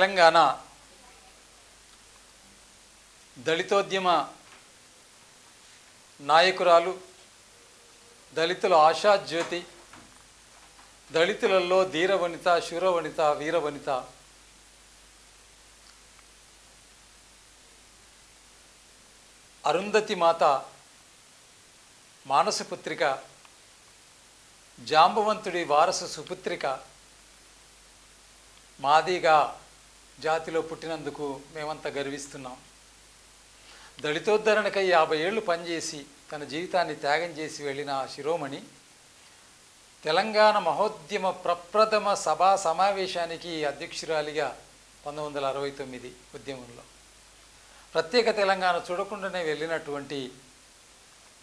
తెలంగాణ దళితోద్యమ నాయకురాలు, దళితుల ఆశాజ్యోతి, దళితులలో ధీరవనిత, శూరవనిత, వీరవనిత, అరుంధతి మాత మానసపుత్రిక, జాంబవంతుడి వారసు సుపుత్రిక, మాదిగా జాతిలో పుట్టినందుకు మేమంతా గర్విస్తున్నాం. దళితోద్ధరణకై 50 ఏళ్ళు పనిచేసి తన జీవితాన్ని త్యాగం చేసి వెళ్ళిన ఆ శిరోమణి తెలంగాణ మహోద్యమ ప్రప్రథమ సభా సమావేశానికి అధ్యక్షురాలిగా 1969 ఉద్యమంలో ప్రత్యేక తెలంగాణ చూడకుండానే వెళ్ళినటువంటి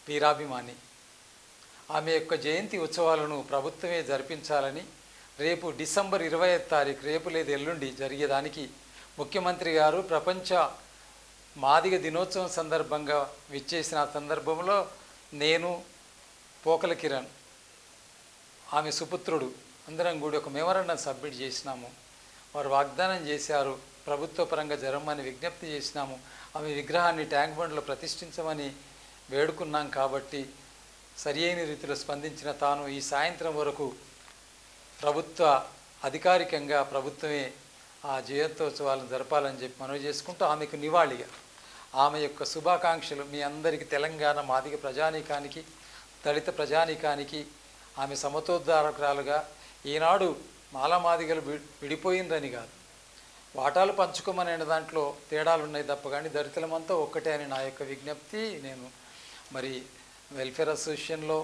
వీరాభిమాని. ఆమె యొక్క జయంతి ఉత్సవాలను ప్రభుత్వమే జరిపించాలని రేపు డిసెంబర్ 25వ తారీఖు, రేపు లేదు ఎల్లుండి జరిగేదానికి ముఖ్యమంత్రి గారు ప్రపంచ మాదిగ దినోత్సవం సందర్భంగా విచ్చేసిన సందర్భంలో నేను, పోకల కిరణ్, ఆమె సుపుత్రుడు అందరం కూడి ఒక మెమరాండం సబ్మిట్ చేసినాము. వారు వాగ్దానం చేశారు, ప్రభుత్వ పరంగా జరగమని విజ్ఞప్తి చేసినాము. ఆమె విగ్రహాన్ని ట్యాంక్ బండ్లో ప్రతిష్ఠించమని వేడుకున్నాం. కాబట్టి సరి అయిన రీతిలో స్పందించిన తాను ఈ సాయంత్రం వరకు ప్రభుత్వ అధికారికంగా ప్రభుత్వమే ఆ జయంతోత్సవాలను జరపాలని చెప్పి మనవి చేసుకుంటూ ఆమెకు నివాళిగా ఆమె యొక్క శుభాకాంక్షలు మీ అందరికీ, తెలంగాణ మాదిగ ప్రజానీకానికి, దళిత ప్రజానీకానికి ఆమె సమతోద్ధారకురాలుగా ఈనాడు మాలమాదిగలు విడిపోయిందని కాదు, వాటాలు పంచుకోమనే దాంట్లో తేడాలు ఉన్నాయి తప్ప కానీ దళితులమంతా ఒక్కటే అని నా యొక్క విజ్ఞప్తి. నేను మరి వెల్ఫేర్ అసోసియేషన్లో,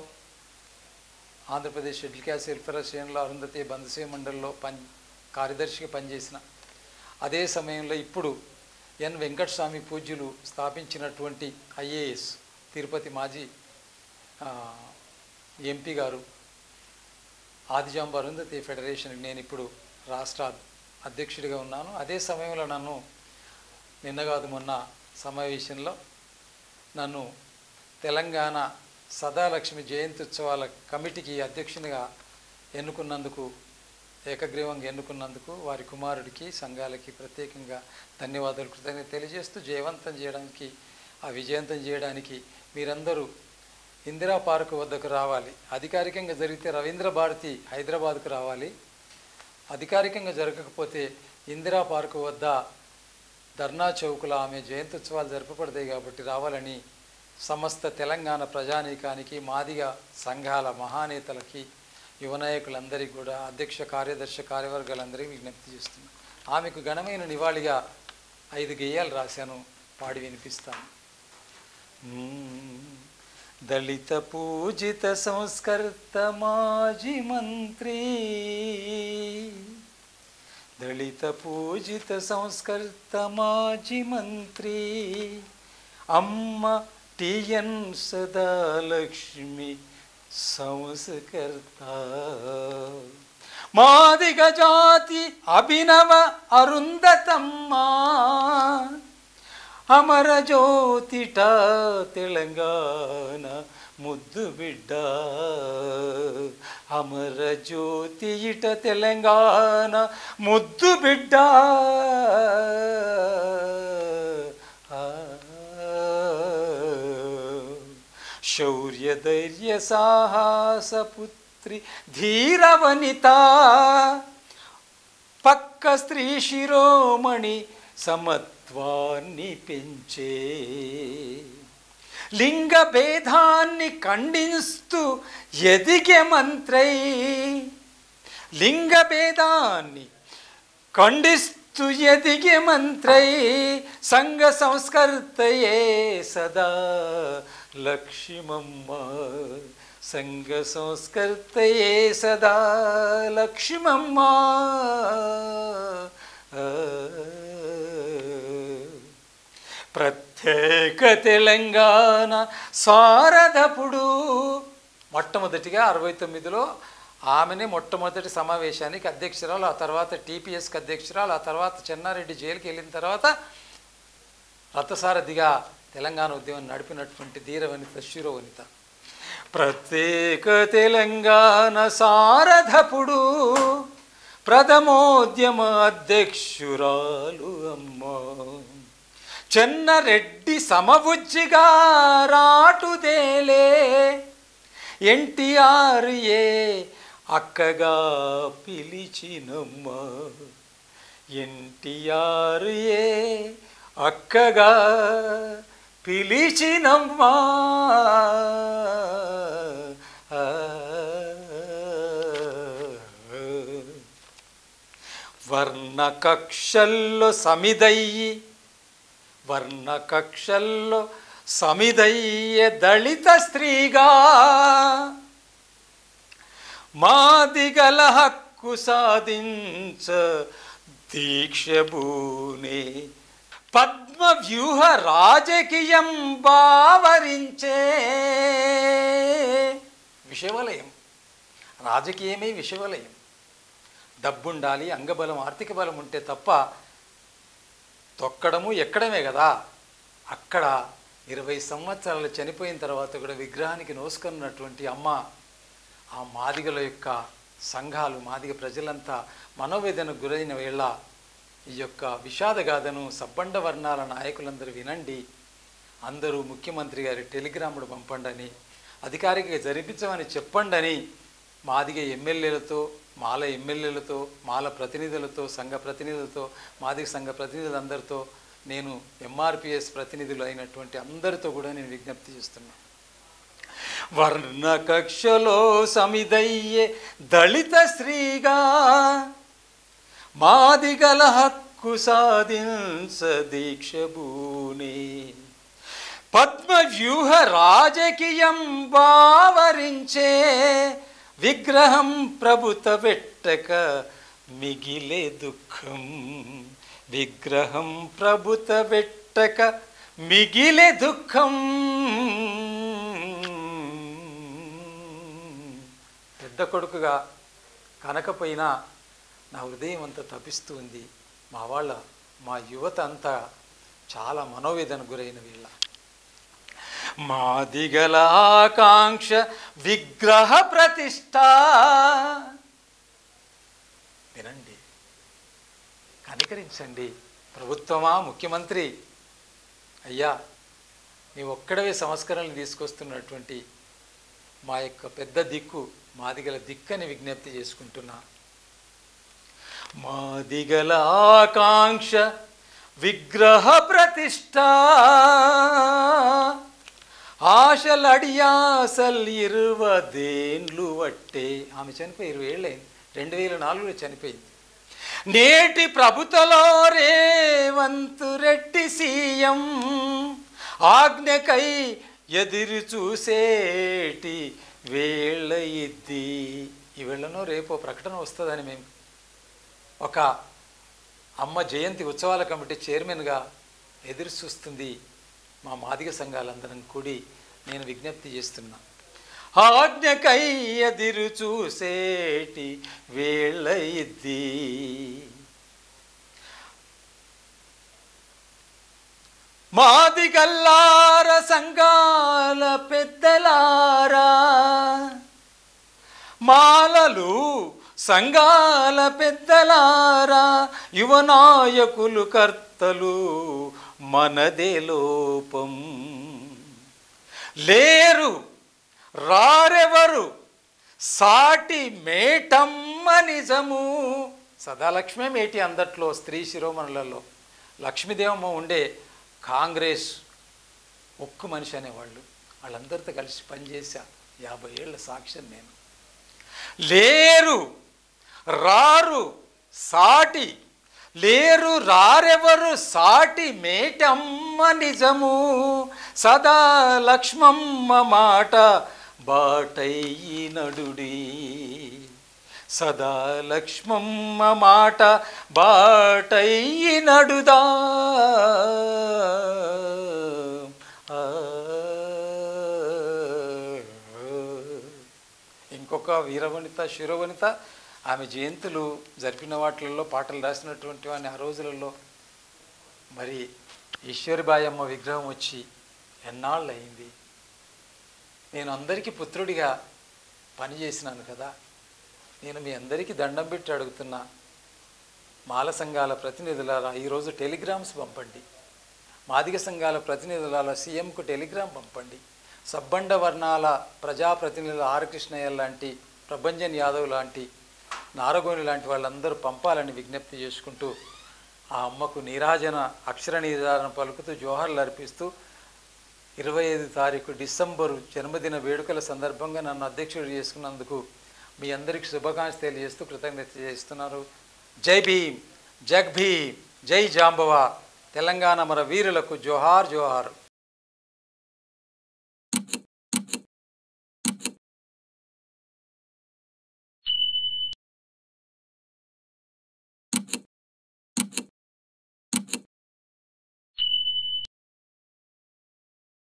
ఆంధ్రప్రదేశ్ షెడ్యూల్ క్యాస్ట్ వెల్ఫేర్ అసోసియేషన్లో అరుంధతి బంధుసేవ మండలిలో కార్యదర్శిగా పనిచేసిన అదే సమయంలో ఇప్పుడు ఎన్ వెంకటస్వామి పూజ్యులు స్థాపించినటువంటి ఐఏఎస్ తిరుపతి మాజీ ఎంపీ గారు ఆదిజాంబ అరుంధతి ఫెడరేషన్కి నేను ఇప్పుడు రాష్ట్ర అధ్యక్షుడిగా ఉన్నాను. అదే సమయంలో నన్ను నిన్న కాదు మొన్న సమావేశంలో నన్ను తెలంగాణ సదాలక్ష్మి జయంతి ఉత్సవాల కమిటీకి అధ్యక్షునిగా ఎన్నుకున్నందుకు, ఏకగ్రీవంగా ఎన్నుకున్నందుకు వారి కుమారుడికి, సంఘాలకి ప్రత్యేకంగా ధన్యవాదాలు, కృతజ్ఞత తెలియజేస్తూ జయవంతం చేయడానికి, ఆ విజయవంతం చేయడానికి మీరందరూ ఇందిరా పార్కు వద్దకు రావాలి. అధికారికంగా జరిగితే రవీంద్ర భారతి హైదరాబాద్కు రావాలి. అధికారికంగా జరగకపోతే ఇందిరా పార్కు వద్ద ధర్నా చౌకులో ఆమె జయంత్యుత్సవాలు జరపబడతాయి కాబట్టి రావాలని సమస్త తెలంగాణ ప్రజానీకానికి, మాదిగ సంఘాల మహానేతలకి, యువ నాయకులందరికీ కూడా, అధ్యక్ష కార్యదర్శి కార్యవర్గాలందరికీ విజ్ఞప్తి చేస్తున్నాను. ఆమెకు ఘనమైన నివాళిగా 5 గేయాలు రాశాను, పాడి వినిపిస్తాను. దళిత పూజిత సంస్కర్త మాజీ మంత్రి, దళిత పూజిత సంస్కర్త మాజీ మంత్రి, అమ్మ టిఎన్ సదాలక్ష్మి సంస్కర్త, మాదిగ జాతి అభినవ అరుంధతమ్మ, అమర జ్యోతిట తెలంగాణ ముద్దు బిడ్డ, అమర జ్యోతి ఇట తెలంగాణ ముద్దు బిడ్డ, శౌర్య ధైర్య సాహస పుత్రి ధీరవనిత, పక్క స్త్రీ శిరోమణి సమత్వాన్ని పెంచే, లింగ భేదాన్ని ఖండిస్తూ ఎదిగే మంత్రై, లింగ భేదాన్ని ఖండిస్తూ ఎదిగే మంత్రై, సంఘ సంస్కర్తయే సదా లక్ష్మమ్మ, సంఘ సంస్కర్తయే సదా లక్ష్మమ్మ, ప్రత్యేక తెలంగాణ సారథపుడు. మొట్టమొదటిగా 69లో ఆమెనే మొట్టమొదటి సమావేశానికి అధ్యక్షురాలు, ఆ తర్వాత టీపీఎస్కి అధ్యక్షురాలు, ఆ తర్వాత చెన్నారెడ్డి జైలుకి వెళ్ళిన తర్వాత రథసారథిగా తెలంగాణ ఉద్యమం నడిపినటువంటి ధీరవనిత, శూరవనిత. ప్రత్యేక తెలంగాణ సారథపుడు, ప్రథమోద్యమ అధ్యక్షురాలు అమ్మ చెన్నరెడ్డి సమబుజ్జిగా రాటుదేలే ఎన్టీఆర్ ఏ అక్కగా పిలిచినమ్మ ఎన్టీఆర్ ఏ అక్కగా పిలిచినమ్మా వర్ణకక్షల్లో సమిదయ్యే దళిత స్త్రీగా మాదిగల హక్కు సాధించ దీక్షభూనే పద్మవ్యూహ రాజకీయం బావరించే విషవలయం. రాజకీయమే విషవలయం. డబ్బుండాలి, అంగబలం, ఆర్థిక బలం ఉంటే తప్ప తొక్కడము ఎక్కడమే కదా. అక్కడ 20 సంవత్సరాలు చనిపోయిన తర్వాత కూడా విగ్రహానికి నోసుకున్నటువంటి అమ్మ ఆ మాదిగల యొక్క సంఘాలు, మాదిగ ప్రజలంతా మనోవేదనకు గురైన వేళ ఈ యొక్క విషాదగాథను సబ్బండ వర్ణాల నాయకులందరూ వినండి, అందరూ ముఖ్యమంత్రి గారి టెలిగ్రాములు పంపండి, అధికారికంగా జరిపించమని చెప్పండి. మాదిగ ఎమ్మెల్యేలతో, మాల ఎమ్మెల్యేలతో, మాల ప్రతినిధులతో, సంఘ ప్రతినిధులతో, మాదిగ సంఘ ప్రతినిధులందరితో, నేను ఎంఆర్పిఎస్ ప్రతినిధులు అయినటువంటి అందరితో కూడా నేను విజ్ఞప్తి చేస్తున్నాను. వర్ణకక్షలో సమిదయ్యే దళిత స్త్రీగా మాదిగల హక్కు సాధించ దీక్షభూనే పద్మవ్యూహ రాజకీయం బావరించే విగ్రహం ప్రభుత పెట్టక మిగిలే దుఃఖం విగ్రహం ప్రభుత పెట్టక మిగిలే దుఃఖం. పెద్ద కొడుకుగా కనకపోయినా నా హృదయం అంతా తపిస్తూ ఉంది. మా యువత అంతా చాలా మనోవేదన గురైన వీళ్ళ మాదిగల ఆకాంక్ష విగ్రహ ప్రతిష్ట. వినండి, కనికరించండి. ప్రభుత్వమా, ముఖ్యమంత్రి అయ్యా, నీ ఒక్కడవే సంస్కరణలు తీసుకొస్తున్నటువంటి మా యొక్క పెద్ద దిక్కు మాదిగల దిక్కని విజ్ఞప్తి చేసుకుంటున్నా. మాదిగల ఆకాంక్ష విగ్రహ ప్రతిష్ట ఆశలడియాసల్ 20 ఏండ్లు వట్టే. ఆమె చనిపోయి 20 ఏళ్ళైంది. 2004లో చనిపోయింది. నేటి ప్రభుత్వలో రేవంత్ రెడ్డి సీఎం ఆజ్ఞకై ఎదురు చూసేటి వేళ ఇది. ఈ వేళనో రేపో ప్రకటన వస్తుందని మేము ఒక అమ్మ జయంతి ఉత్సవాల కమిటీ చైర్మన్గా ఎదురు చూస్తుంది మా మాదిగ సంఘాలందరం కూడి నేను విజ్ఞప్తి చేస్తున్నా. ఆజ్ఞకై ఎదురు చూసేటి వేళ ఇది. మాదిగల్లార సంఘాల పెద్దలారా, మాలలు సంఘాల పెద్దలారా, యువ నాయకులు కర్తలు మనదే లోపం. లేరు రారెవరు సాటి మేటమ్మ నిజము. సదాలక్ష్మే మేటి అందట్లో స్త్రీ శిరోమణులలో లక్ష్మీదేవమ్మ ఉండే కాంగ్రెస్ ఒక్క మనిషి అనేవాళ్ళు. వాళ్ళందరితో కలిసి పనిచేశా 50 ఏళ్ళ సాక్ష్యం నేను. లేరు రారు సాటి, లేరు రారెవరు సాటి మేటమ్మ నిజము. సదా లక్ష్మమ్మ మాట బాటయ్యి నడుడి, సదా లక్ష్మమ్మ మాట బాటయ్యి నడుదా. ఇంకొక వీరవనిత శిరోవనిత ఆమె జయంతులు జరిపిన వాటిల్లో పాటలు రాసినటువంటి వాడిని. ఆ రోజులలో మరి ఈశ్వరిబాయమ్మ విగ్రహం వచ్చి ఎన్నాళ్ళు అయింది. నేను అందరికీ పుత్రుడిగా పనిచేసినాను కదా. నేను మీ అందరికీ దండం పెట్టి అడుగుతున్నా, మాల సంఘాల ప్రతినిధులారా ఈరోజు టెలిగ్రామ్స్ పంపండి. మాదిగ సంఘాల ప్రతినిధులారా సీఎంకు టెలిగ్రామ్ పంపండి. సబ్బండ వర్ణాల ప్రజాప్రతినిధులు ఆర్ కృష్ణయ్య లాంటి, ప్రభంజన్ యాదవ్ లాంటి, నారగోని లాంటి వాళ్ళందరూ పంపాలని విజ్ఞప్తి చేసుకుంటూ ఆ అమ్మకు నీరాజన అక్షర నీరాజన పలుకుతూ జోహార్లు అర్పిస్తూ 25 తారీఖు డిసెంబరు జన్మదిన వేడుకల సందర్భంగా నన్ను అధ్యక్షుడు చేసుకున్నందుకు మీ అందరికీ శుభాకాంక్షలు తెలియజేస్తూ కృతజ్ఞత చేస్తున్నారు. జై భీమ్, జగ్ భీమ్, జై జాంబవ. తెలంగాణ మన వీరులకు జోహార్ జోహార్.